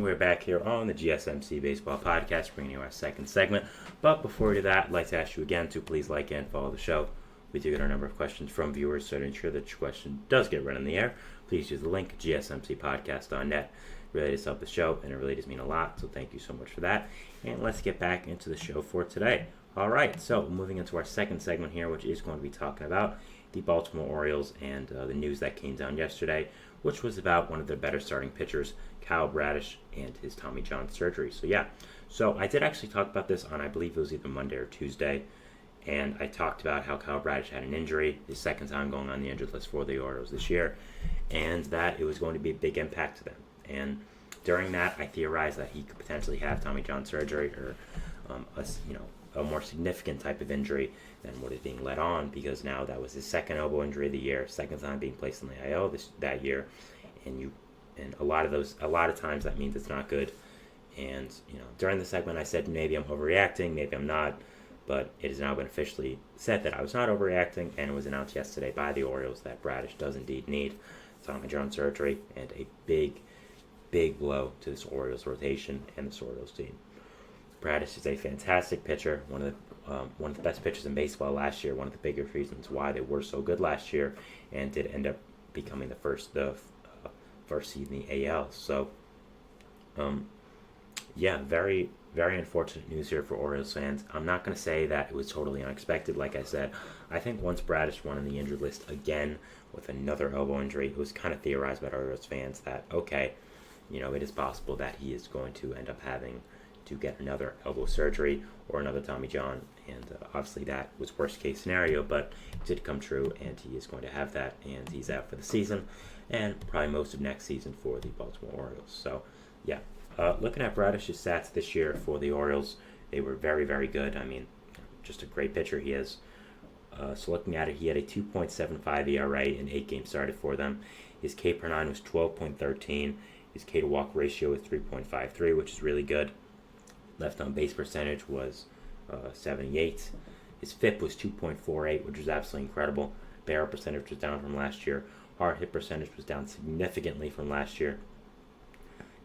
We're back here on the GSMC Baseball Podcast, bringing you our second segment. But before we do that, I'd like to ask you again to please like and follow the show. We do get a number of questions from viewers, so to ensure that your question does get read on the air, please use the link, gsmcpodcast.net. It really does help the show, and it really does mean a lot, so thank you so much for that. And let's get back into the show for today. All right, so moving into our second segment here, which is going to be talking about the Baltimore Orioles and the news that came down yesterday, which was about one of their better starting pitchers, Kyle Bradish, and his Tommy John surgery. So I did actually talk about this on, I believe it was either Monday or Tuesday, and I talked about how Kyle Bradish had an injury, his second time going on the injured list for the Orioles this year, and that it was going to be a big impact to them. And during that, I theorized that he could potentially have Tommy John surgery or a more significant type of injury than what is being led on, because now that was his second elbow injury of the year, second time being placed on the IL that year, and a lot of times that means it's not good. And during the segment I said maybe I'm overreacting, maybe I'm not, but it has now been officially said that I was not overreacting, and it was announced yesterday by the Orioles that Bradish does indeed need Tommy John surgery, and a big blow to this Orioles rotation and this Orioles team. Bradish is a fantastic pitcher, one of the best pitchers in baseball last year, one of the biggest reasons why they were so good last year, and did end up becoming the first seed in the AL. So, very, very unfortunate news here for Orioles fans. I'm not going to say that it was totally unexpected. Like I said, I think once Bradish went on the injured list again with another elbow injury, it was kind of theorized by Orioles fans that, okay, it is possible that he is going to end up having to get another elbow surgery or another Tommy John, and obviously that was worst case scenario, but it did come true, and he is going to have that, and he's out for the season and probably most of next season for the Baltimore Orioles. So looking at Bradish's stats this year for the Orioles, they were very, very good. I mean, just a great pitcher he is. So looking at it, he had a 2.75 ERA in 8 games started for them. His K per 9 was 12.13. His K to walk ratio was 3.53, which is really good. Left on base percentage was 78. His FIP was 2.48, which was absolutely incredible. Barrel percentage was down from last year. Hard hit percentage was down significantly from last year.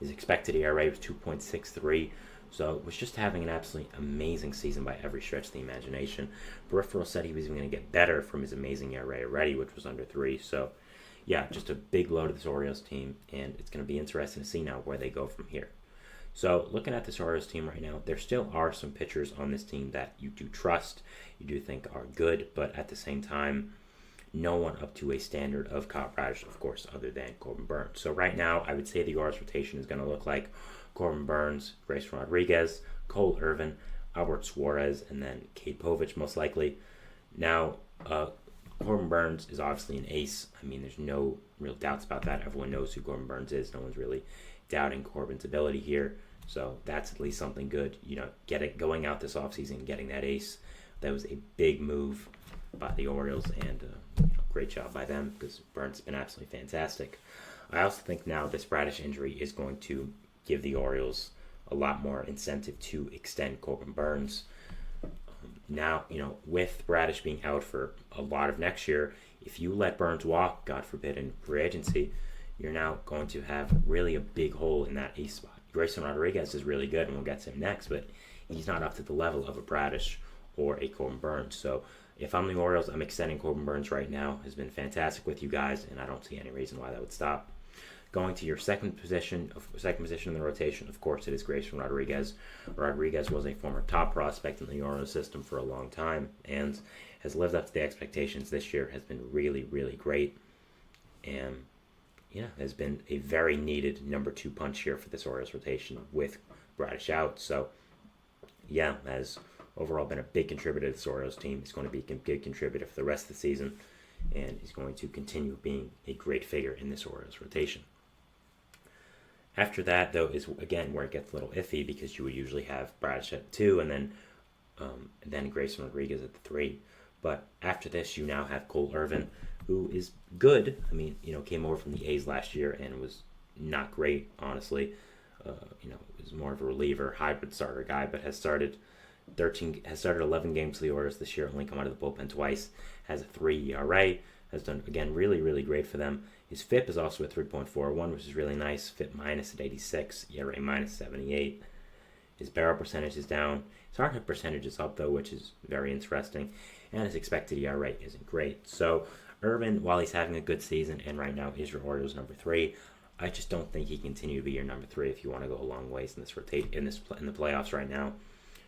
His expected ERA was 2.63. So was just having an absolutely amazing season by every stretch of the imagination. Peripheral said he was even going to get better from his amazing ERA already, which was under 3. So just a big blow to this Orioles team, and it's going to be interesting to see now where they go from here. So looking at this Orioles team right now, there still are some pitchers on this team that you do trust, you do think are good, but at the same time, no one up to a standard of Kyle Bradish, of course, other than Corbin Burnes. So right now, I would say the Orioles rotation is going to look like Corbin Burnes, Grayson Rodriguez, Cole Irvin, Albert Suarez, and then Cade Povich most likely. Now, Corbin Burnes is obviously an ace. I mean, there's no real doubts about that. Everyone knows who Corbin Burnes is. No one's really doubting Corbin's ability here. So that's at least something good. Going out this offseason, getting that ace, that was a big move by the Orioles, and great job by them, because Burnes has been absolutely fantastic. I also think now this Bradish injury is going to give the Orioles a lot more incentive to extend Corbin Burnes. Now, with Bradish being out for a lot of next year, if you let Burnes walk, God forbid, in free agency, you're now going to have really a big hole in that ace spot. Grayson Rodriguez is really good, and we'll get to him next, but he's not up to the level of a Bradish or a Corbin Burnes. So if I'm the Orioles, I'm extending Corbin Burnes right now. Has been fantastic with you guys, and I don't see any reason why that would stop. Going to your second position in the rotation, of course, it is Grayson Rodriguez. Rodriguez was a former top prospect in the Orioles system for a long time, and has lived up to the expectations this year. Has been really, really great, and has been a very needed number 2 punch here for this Orioles rotation with Bradish out. So, has overall been a big contributor to this Orioles team. He's going to be a big contributor for the rest of the season, and he's going to continue being a great figure in this Orioles rotation. After that, though, is again where it gets a little iffy, because you would usually have Bradish at 2 and then Grayson Rodriguez at the 3. But after this, you now have Cole Irvin, who is good. I mean, came over from the A's last year and was not great, honestly. Was more of a reliever, hybrid starter guy, but has started 11 games for the Orioles this year, only come out of the bullpen twice, has a 3 ERA, has done, again, really, really great for them. His FIP is also at 3.41, which is really nice. FIP minus at 86, ERA minus 78. His barrel percentage is down. His hard hit percentage is up, though, which is very interesting. And his expected ERA isn't great. So Irvin, while he's having a good season, and right now is your Orioles number 3, I just don't think he can continue to be your number 3 if you want to go a long ways in the playoffs right now.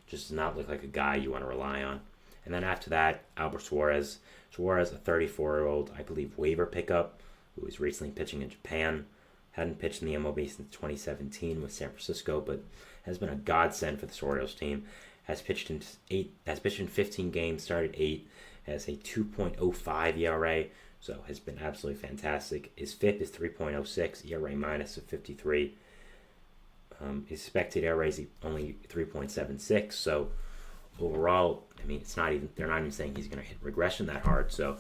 Just does not look like a guy you want to rely on. And then after that, Albert Suarez. Suarez, a 34-year-old, I believe, waiver pickup, who was recently pitching in Japan. Hadn't pitched in the MLB since 2017 with San Francisco, but has been a godsend for the Orioles team. Has pitched in 15 games, started 8, has a 2.05 ERA, so has been absolutely fantastic. His FIP is 3.06, ERA minus of 53. His expected ERA is only 3.76, so overall, I mean, they're not even saying he's going to hit regression that hard. So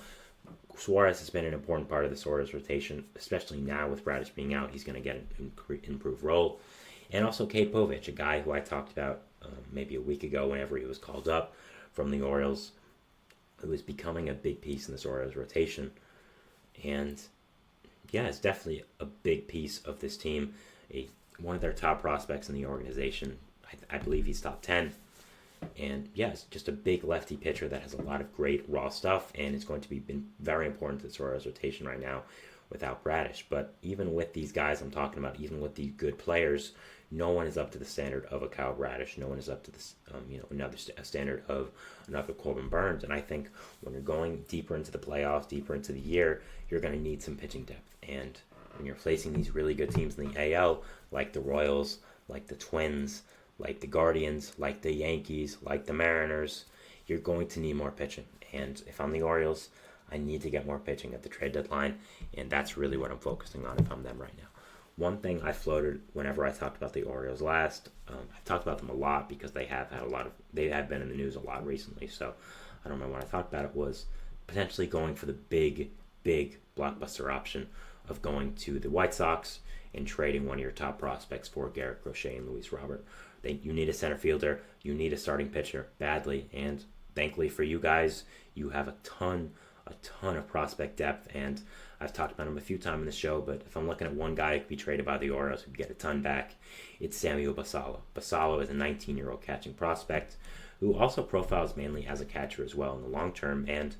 Suarez has been an important part of the Orioles rotation, especially now with Bradish being out. He's going to get an improved role. And also Cade Povich, a guy who I talked about maybe a week ago whenever he was called up from the Orioles, who is becoming a big piece in this Orioles rotation. And yeah, it's definitely a big piece of this team. One of their top prospects in the organization. I believe he's top 10. And yeah, it's just a big lefty pitcher that has a lot of great raw stuff, and it's going to be very important to the Orioles rotation right now without Bradish. But even with these guys I'm talking about, even with these good players, no one is up to the standard of a Kyle Bradish. No one is up to this, a standard of another Corbin Burnes. And I think when you're going deeper into the playoffs, deeper into the year, you're going to need some pitching depth. And when you're facing these really good teams in the AL, like the Royals, like the Twins, like the Guardians, like the Yankees, like the Mariners, you're going to need more pitching. And if I'm the Orioles, I need to get more pitching at the trade deadline, and that's really what I'm focusing on if I'm them right now. One thing I floated whenever I talked about the Orioles last, I've talked about them a lot because they have been in the news a lot recently, so I don't remember when I talked about it, was potentially going for the big blockbuster option of going to the White Sox and trading one of your top prospects for Garrett Crochet and Luis Robert. You need a center fielder, you need a starting pitcher badly, and thankfully for you guys, you have a ton of prospect depth, and I've talked about him a few times in the show, but if I'm looking at one guy who could be traded by the Orioles who could get a ton back, it's Samuel Basallo. Basallo is a 19-year-old catching prospect who also profiles mainly as a catcher as well in the long term, and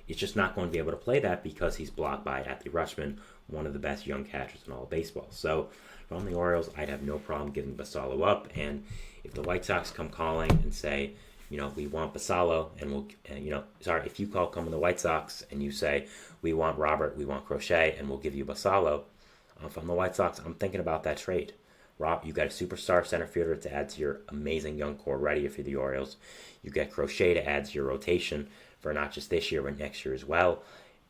is just not going to be able to play that because he's blocked by Adley Rutschman, one of the best young catchers in all of baseball. So from the Orioles, I'd have no problem giving Basallo up, and if the White Sox come calling and say, we want Basallo, and if you come to the White Sox and you say, we want Robert, we want Crochet, and we'll give you Basallo, if I'm the White Sox, I'm thinking about that trade. Rob, you got a superstar center fielder to add to your amazing young core ready for the Orioles. You get Crochet to add to your rotation for not just this year, but next year as well.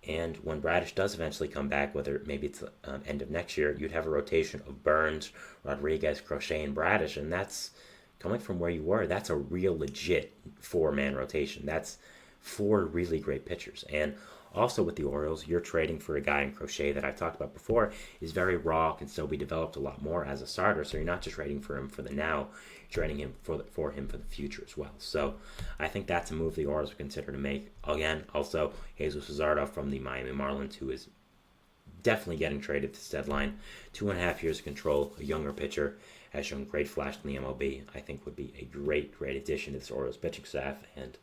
And when Bradish does eventually come back, whether maybe it's end of next year, you'd have a rotation of Burnes, Rodriguez, Crochet, and Bradish, and that's coming from where you were. That's a real legit 4-man rotation. That's 4 really great pitchers. And also with the Orioles, you're trading for a guy in Crochet that I've talked about before, is very raw, can still be developed a lot more as a starter. So you're not just trading for him for the now, you're trading him for the future as well. So I think that's a move the Orioles would consider to make. Again, also Jesus Luzardo from the Miami Marlins, who is definitely getting traded this deadline. 2.5 years of control, a younger pitcher, has shown great flash in the MLB. I think would be a great addition to this Orioles pitching staff, and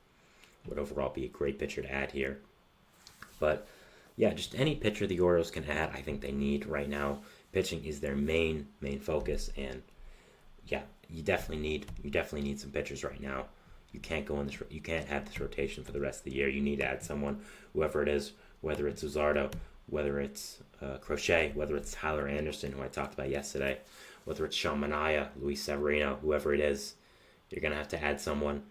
would overall be a great pitcher to add here. But yeah, just any pitcher the Orioles can add, I think they need right now. Pitching is their main focus, and yeah, you definitely need some pitchers right now. You can't you can't have this rotation for the rest of the year. You need to add someone, whoever it is, whether it's Luzardo, whether it's Crochet, whether it's Tyler Anderson, who I talked about yesterday, whether it's Sean Manaea, Luis Severino, whoever it is, you're gonna have to add someone.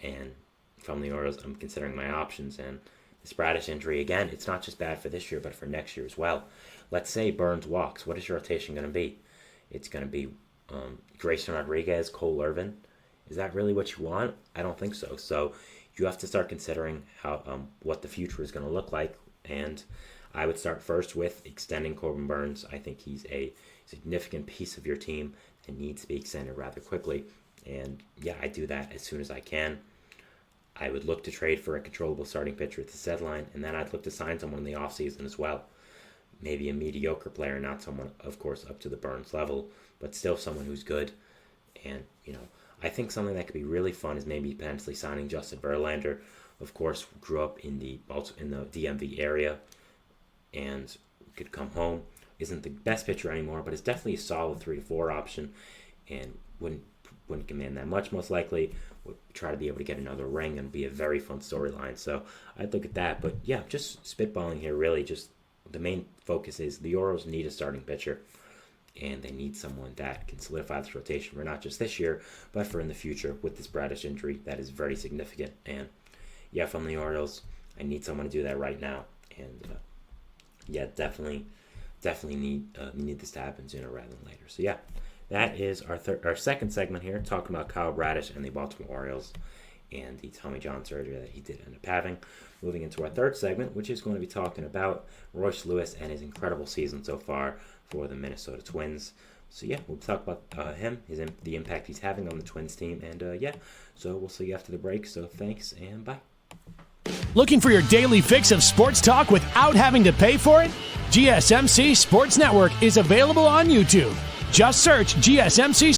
And from the Orioles, I'm considering my options. And this Bradish injury, again, it's not just bad for this year, but for next year as well. Let's say Burnes walks. What is your rotation going to be? It's going to be Grayson Rodriguez, Cole Irvin. Is that really what you want? I don't think so. So you have to start considering how what the future is going to look like. And I would start first with extending Corbin Burnes. I think he's a significant piece of your team and needs to be extended rather quickly. And yeah, I do that as soon as I can. I would look to trade for a controllable starting pitcher at the deadline, and then I'd look to sign someone in the offseason as well. maybe a mediocre player, not someone, of course, up to the Burns level, but still someone who's good. And, I think something that could be really fun is maybe potentially signing Justin Verlander. Of course, grew up in the DMV area and could come home. Isn't the best pitcher anymore, but is definitely a solid 3-4 option, and wouldn't command that much most likely. Would try to be able to get another ring and be a very fun storyline. So I'd look at that. But yeah, just spitballing here. Really, just the main focus is the Orioles need a starting pitcher, and they need someone that can solidify this rotation for not just this year, but for in the future with this Bradish injury that is very significant. And yeah, from the Orioles, I need someone to do that right now. And yeah, definitely need this to happen sooner rather than later. So yeah, that is our second segment here, talking about Kyle Bradish and the Baltimore Orioles and the Tommy John surgery that he did end up having. Moving into our third segment, which is going to be talking about Royce Lewis and his incredible season so far for the Minnesota Twins. So yeah, we'll talk about him, the impact he's having on the Twins team, and yeah, so we'll see you after the break. So thanks and bye. Looking for your daily fix of sports talk without having to pay for it? GSMC Sports Network is available on YouTube. Just search GSMC